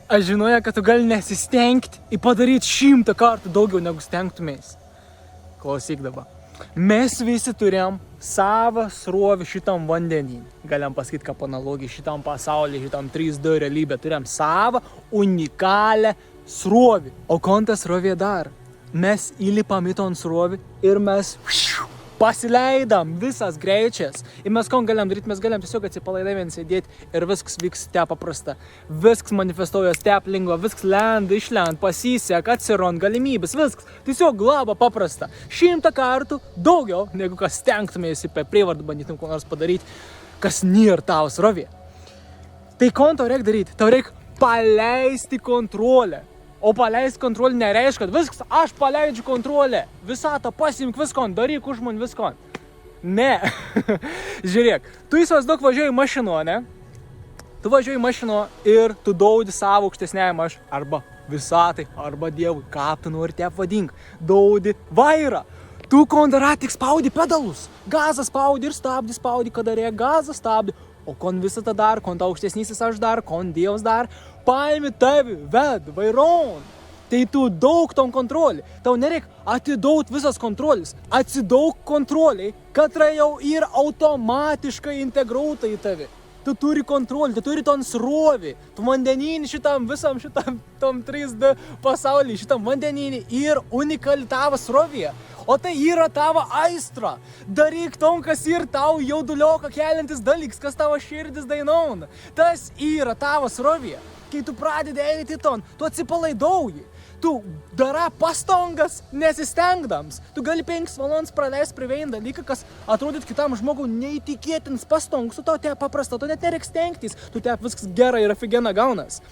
Aš žinoju, kad tu gali nesistengti ir padaryti 100 kartų daugiau negu stengtumės. Klausyk dabar. Mes visi turėjom savą srovį šitam vandenį. Galim pasakyti, kaip analogija šitam pasaulyje, šitam 3D realybė. Turėjom savą unikalią srovį. O kon ta srovė dar? Mes įlipam į ton srovį ir mes pasileidam visas greičias. Ir mes kon galim daryti, mes galim tiesiog atsipalaidavę sėdėti ir viskas vyks te paprasta. Viskas manifestuojas te lengva, viskas lenda, išlenda, pasisek, atsirond galimybės, viskas. Tiesiog laba paprasta. 100 kartų daugiau, negu kas stengtumėsi per prievardą bandytum ko nors padaryti, kas nėra tavo srovė. Tai kon tau reikia daryti? Tau reikia paleisti kontrolę. O paleisti kontrolę nereiškia, kad viskas, aš paleidžiu kontrolę. Visatą pasimk viskon, daryk už man viskon. Ne. Žiūrėk, tu įsivaizduok važiuoji mašino, ne? Tu važiuoji mašino ir tu daudi savo aukštesniajam aš arba visatai, arba dievui, ką tu nori te vadink. Daudi vairą. Tu kondara tik spaudi pedalus. Gazą spaudi ir stabdi, spaudi, kada reikia gazą stabdi. O kon visą tą dar, kon tą aukštesnysis aš dar, kon dievas dar, paimi tavi, ved, vairon. Tai tu daug tom kontrolį. Tau nereik atidaut visas kontrolis. Atsidaug kontroliai, katra jau yra automatiškai integruota į tavi. Tu turi kontrolį, tu turi ton srovį. Tu vandeninį šitam visam šitam tom 3D pasaulyje, šitam vandeninį ir unikali tavo srovė. O tai yra tavo aistra. Daryk tom, kas yra tau jaudulioką keliantis dalykas, kas tavo širdis dainauna. Tas yra tavo srovė. Kai tu pradedi eiti ton, tu atsipalaidauji. Tu dara pastangas nesistengdams. Tu gali 5 valandas praleisti prie vieną dalyką, kas atrodytų kitam žmogui neįtikėtinas pastangas. Tu tau te paprasta, tu net nereik stengtis. Tu te viskas gerai ir afigena gaunas.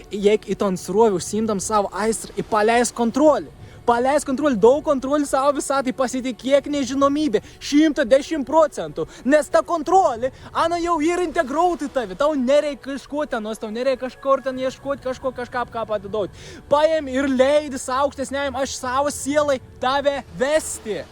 Jeigu į ton srovį užsiimdam savo aistrą ir paleis kontrolį. Paleisk kontrolį, daug kontrolį savo visatai, pasitikėk nežinomybė, 110%. Nes ta kontrolė, ana jau yra integruota į tavi, tau nereikia kažko ten, tau nereikia kažkur ten ieškoti, kažką atiduoti. Paėm ir leidi savo aukštesniajam, aš savo sielai tave vesti.